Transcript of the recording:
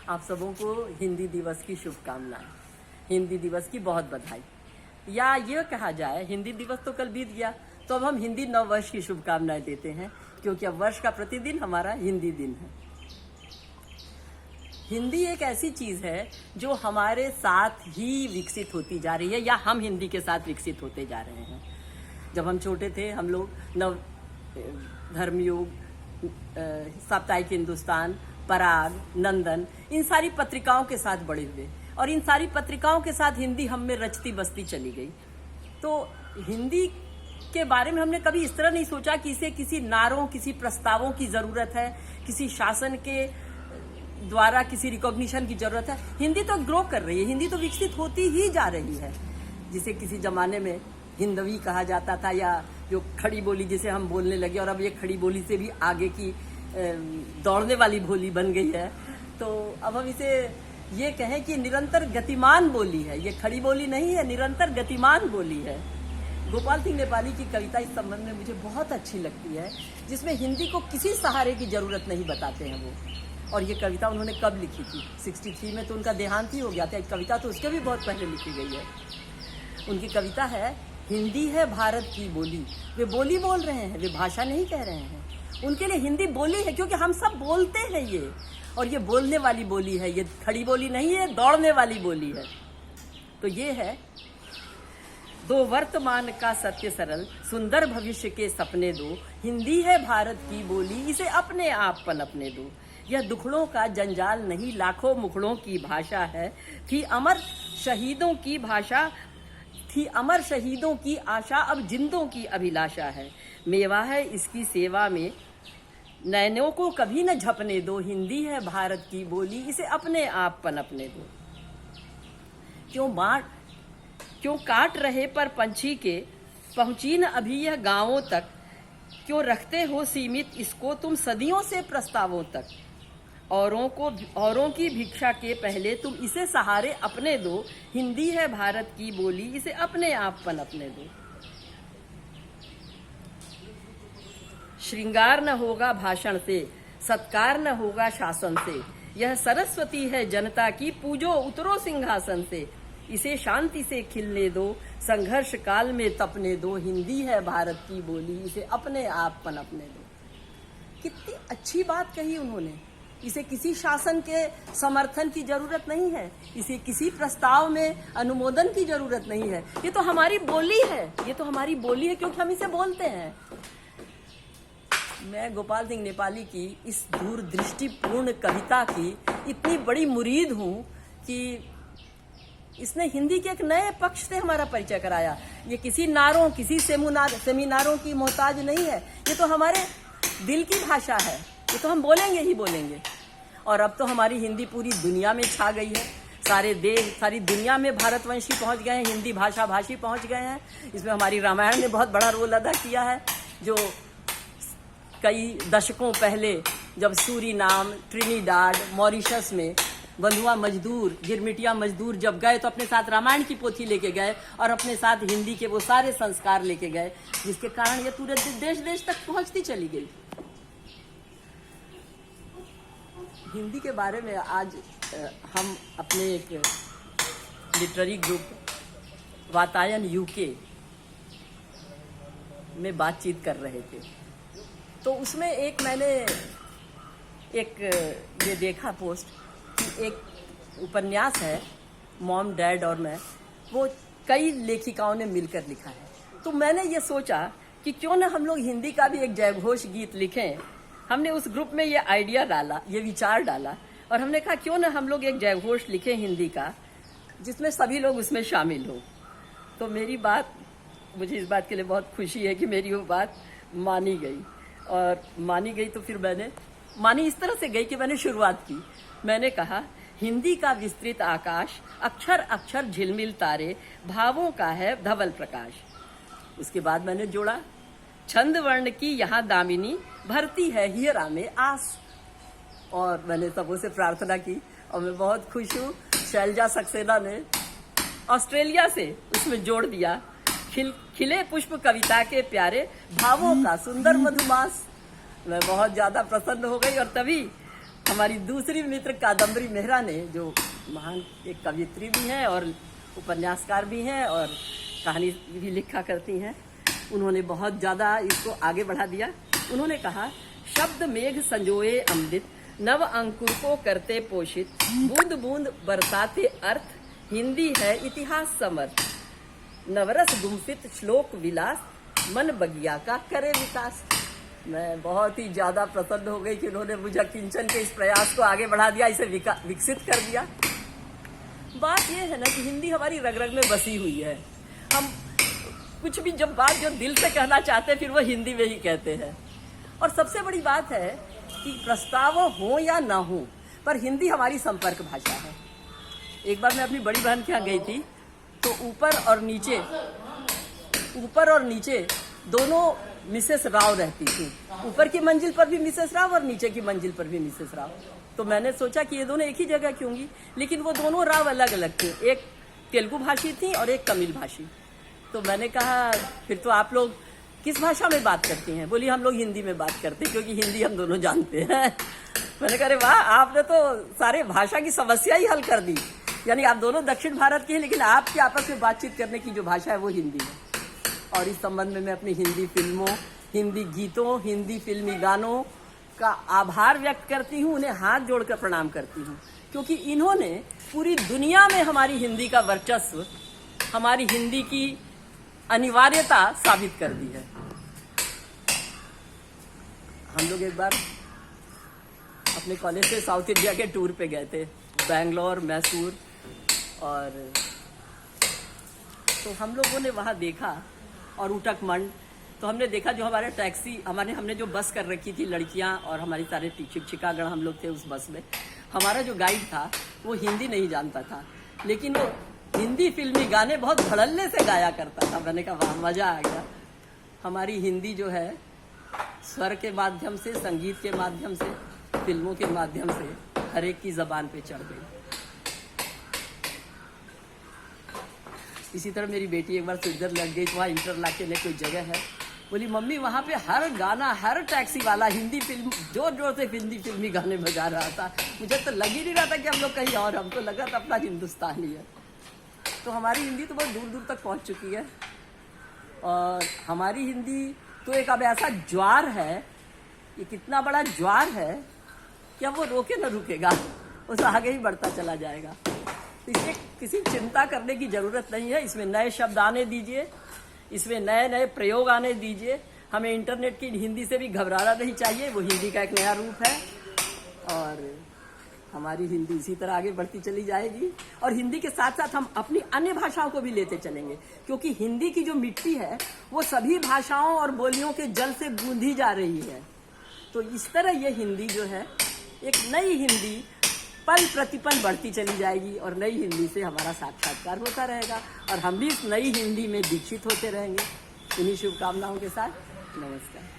आप सबों को हिंदी दिवस की शुभकामनाएं, हिंदी दिवस की बहुत बधाई। या ये कहा जाए हिंदी दिवस तो कल बीत गया, तो अब हम हिंदी नव वर्ष की शुभकामनाएं देते हैं, क्योंकि अब वर्ष का प्रतिदिन हमारा हिंदी दिन है। हिंदी एक ऐसी चीज है जो हमारे साथ ही विकसित होती जा रही है, या हम हिंदी के साथ विकसित होते जा रहे हैं। जब हम छोटे थे, हम लोग नव धर्मयुग, साप्ताहिक हिंदुस्तान, पराग, नंदन, इन सारी पत्रिकाओं के साथ बड़े हुए, और इन सारी पत्रिकाओं के साथ हिंदी हम में रचती बसती चली गई। तो हिंदी के बारे में हमने कभी इस तरह नहीं सोचा कि इसे किसी नारों, किसी प्रस्तावों की जरूरत है, किसी शासन के द्वारा किसी रिकॉग्निशन की जरूरत है। हिंदी तो ग्रो कर रही है, हिंदी तो विकसित होती ही जा रही है। जिसे किसी जमाने में हिंदवी कहा जाता था, या जो खड़ी बोली जिसे हम बोलने लगे, और अब ये खड़ी बोली से भी आगे की दौड़ने वाली बोली बन गई है। तो अब हम इसे ये कहें कि निरंतर गतिमान बोली है, ये खड़ी बोली नहीं है, निरंतर गतिमान बोली है। गोपाल सिंह नेपाली की कविता इस संबंध में मुझे बहुत अच्छी लगती है, जिसमें हिंदी को किसी सहारे की जरूरत नहीं बताते हैं वो। और ये कविता उन्होंने कब लिखी थी? 63 में तो उनका देहांत ही हो गया था। एक कविता तो उसके भी बहुत पहले लिखी गई है। उनकी कविता है, हिंदी है भारत की बोली। वे बोली बोल रहे हैं, वे भाषा नहीं कह रहे हैं। उनके लिए हिंदी बोली है, क्योंकि हम सब बोलते हैं ये, और ये बोलने वाली बोली है, ये खड़ी बोली नहीं है, दौड़ने वाली बोली है। तो ये है, दो वर्तमान का सत्य सरल, सुंदर भविष्य के सपने दो। हिंदी है भारत की बोली, इसे अपने आप पनपने दो। यह दुखड़ों का जंजाल नहीं, लाखों मुखड़ों की भाषा है। थी अमर शहीदों की भाषा, थी अमर शहीदों की आशा, अब जिंदों की अभिलाषा है। मेवा है इसकी सेवा में, नैनों को कभी न झपने दो। हिंदी है भारत की बोली, इसे अपने आप पनपने दो। क्यों काट रहे पर पंछी के, पहुंची न अभी यह गांवों तक। क्यों रखते हो सीमित इसको तुम सदियों से प्रस्तावों तक। औरों की भिक्षा के पहले तुम इसे सहारे अपने दो। हिंदी है भारत की बोली, इसे अपने आप पनपने दो। श्रृंगार न होगा भाषण से, सत्कार न होगा शासन से। यह सरस्वती है जनता की, पूजो उतरो सिंहासन से। इसे शांति से खिलने दो, संघर्ष काल में तपने दो। हिंदी है भारत की बोली, इसे अपने आप पनपने दो। कितनी अच्छी बात कही उन्होंने। इसे किसी शासन के समर्थन की जरूरत नहीं है, इसे किसी प्रस्ताव में अनुमोदन की जरूरत नहीं है। ये तो हमारी बोली है, ये तो हमारी बोली है, क्योंकि हम इसे बोलते हैं। मैं गोपाल सिंह नेपाली की इस दूरदृष्टिपूर्ण कविता की इतनी बड़ी मुरीद हूँ कि इसने हिंदी के एक नए पक्ष से हमारा परिचय कराया। ये किसी नारों, किसी सेमिनारों की मोहताज नहीं है। ये तो हमारे दिल की भाषा है, ये तो हम बोलेंगे ही बोलेंगे। और अब तो हमारी हिंदी पूरी दुनिया में छा गई है। सारे देश, सारी दुनिया में भारतवंशी पहुंच गए हैं, हिंदी भाषा भाषी पहुंच गए हैं। इसमें हमारी रामायण ने बहुत बड़ा रोल अदा किया है। जो कई दशकों पहले जब सूरीनाम, ट्रिनिडाड, मॉरिशस में बंधुआ मजदूर, गिरमिटिया मजदूर जब गए, तो अपने साथ रामायण की पोथी लेके गए, और अपने साथ हिंदी के वो सारे संस्कार लेके गए, जिसके कारण ये पूरे देश देश तक पहुंचती चली गई। हिंदी के बारे में आज हम अपने एक लिटरेरी ग्रुप वातायन यूके में बातचीत कर रहे थे। तो उसमें मैंने एक ये देखा पोस्ट कि एक उपन्यास है, मॉम, डैड और मैं, वो कई लेखिकाओं ने मिलकर लिखा है। तो मैंने ये सोचा कि क्यों ना हम लोग हिंदी का भी एक जयघोष गीत लिखें। हमने उस ग्रुप में ये आइडिया डाला, ये विचार डाला, और हमने कहा क्यों ना हम लोग एक जयघोष लिखें हिंदी का, जिसमें सभी लोग उसमें शामिल हो। तो मेरी बात, मुझे इस बात के लिए बहुत खुशी है कि मेरी वो बात मानी गई। और मानी गई तो फिर मैंने मानी इस तरह से गई कि मैंने शुरुआत की। मैंने कहा, हिंदी का विस्तृत आकाश, अक्षर अक्षर झिलमिल तारे, भावों का है धवल प्रकाश। उसके बाद मैंने जोड़ा, छंद वर्ण की यहाँ दामिनी, भरती है हियरा में आस। और मैंने सबों से प्रार्थना की, और मैं बहुत खुश हूँ, शैलजा सक्सेना ने ऑस्ट्रेलिया से उसमें जोड़ दिया, खिले पुष्प कविता के प्यारे, भावों का सुंदर मधुमास। मैं बहुत ज्यादा प्रसन्न हो गई, और तभी हमारी दूसरी मित्र कादम्बरी मेहरा ने, जो महान एक कवियत्री भी हैं और उपन्यासकार भी हैं और कहानी भी लिखा करती हैं, उन्होंने बहुत ज़्यादा इसको आगे बढ़ा दिया। उन्होंने कहा, शब्द मेघ संजोए अमृत, नव अंकुर को करते पोषित, बूंद बूंद बरसाते अर्थ, हिंदी है इतिहास समर्थ, नवरस गुम्फित श्लोक विलास, मन बगिया का करे विकास। मैं बहुत ही ज़्यादा प्रसन्न हो गई कि उन्होंने मुझे किंचन के इस प्रयास को आगे बढ़ा दिया, इसे विकसित कर दिया। बात यह है ना कि हिंदी हमारी रग रग में बसी हुई है। हम कुछ भी जब बात जो दिल से कहना चाहते हैं फिर वो हिंदी में ही कहते हैं। और सबसे बड़ी बात है कि प्रस्ताव हो या ना हो, पर हिंदी हमारी संपर्क भाषा है। एक बार मैं अपनी बड़ी बहन के यहाँ गई थी, तो ऊपर और नीचे दोनों मिसेस राव रहती थी। ऊपर की मंजिल पर भी मिसेस राव और नीचे की मंजिल पर भी मिसेस राव। तो मैंने सोचा कि ये दोनों एक ही जगह क्यों होंगी, लेकिन वो दोनों राव अलग अलग थे। एक तेलुगु भाषी थी और एक तमिल भाषी। तो मैंने कहा, फिर तो आप लोग किस भाषा में बात करती हैं? बोली, हम लोग हिंदी में बात करते हैं क्योंकि हिंदी हम दोनों जानते हैं। मैंने कहा, अरे वाह, आपने तो सारे भाषा की समस्या ही हल कर दी। यानी आप दोनों दक्षिण भारत के हैं, लेकिन आपकी आपस में बातचीत करने की जो भाषा है वो हिंदी है। और इस संबंध में मैं अपनी हिंदी फिल्मों, हिंदी गीतों, हिंदी फिल्मी गानों का आभार व्यक्त करती हूँ, उन्हें हाथ जोड़कर प्रणाम करती हूँ, क्योंकि इन्होंने पूरी दुनिया में हमारी हिंदी का वर्चस्व, हमारी हिंदी की अनिवार्यता साबित कर दी है। हम लोग एक बार अपने कॉलेज से साउथ इंडिया के टूर पे गए थे, बेंगलोर, मैसूर, और तो हम लोगों ने वहाँ देखा, और उटकमंड। तो हमने देखा जो हमारे टैक्सी, हमने जो बस कर रखी थी, लड़कियाँ और हमारी सारे शिक्षिकागण हम लोग थे उस बस में। हमारा जो गाइड था वो हिंदी नहीं जानता था, लेकिन वो हिंदी फिल्मी गाने बहुत धड़ल्ले से गाया करता था। मैंने कहा, वाह, मज़ा आ गया। हमारी हिंदी जो है स्वर के माध्यम से, संगीत के माध्यम से, फिल्मों के माध्यम से हर एक की ज़बान पे चढ़ गई। इसी तरह मेरी बेटी एक बार स्विट्जरलैंड गई, तो वहाँ इंटरलाके में कोई जगह है, बोली, मम्मी वहाँ पे हर गाना, हर टैक्सी वाला हिंदी फिल्म जोर जोर से हिंदी फिल्मी गाने बजा रहा था। मुझे तो लग ही नहीं रहा था कि हम लोग कहीं और, हमको लगा था अपना हिंदुस्तान ही है। तो हमारी हिंदी तो बहुत दूर दूर तक पहुँच चुकी है, और हमारी हिंदी तो एक अब ऐसा ज्वार है, ये कितना बड़ा ज्वार है कि अब वो रोके न रुकेगा, उस आगे ही बढ़ता चला जाएगा। इसमें किसी चिंता करने की ज़रूरत नहीं है। इसमें नए शब्द आने दीजिए, इसमें नए नए प्रयोग आने दीजिए। हमें इंटरनेट की हिंदी से भी घबराना नहीं चाहिए, वो हिंदी का एक नया रूप है, और हमारी हिंदी इसी तरह आगे बढ़ती चली जाएगी। और हिंदी के साथ साथ हम अपनी अन्य भाषाओं को भी लेते चलेंगे, क्योंकि हिंदी की जो मिट्टी है वो सभी भाषाओं और बोलियों के जल से गूंधी जा रही है। तो इस तरह ये हिंदी जो है, एक नई हिंदी पल प्रतिपल बढ़ती चली जाएगी, और नई हिंदी से हमारा साक्षात्कार होता रहेगा, और हम भी इस नई हिंदी में दीक्षित होते रहेंगे। इन्हीं शुभकामनाओं के साथ नमस्कार।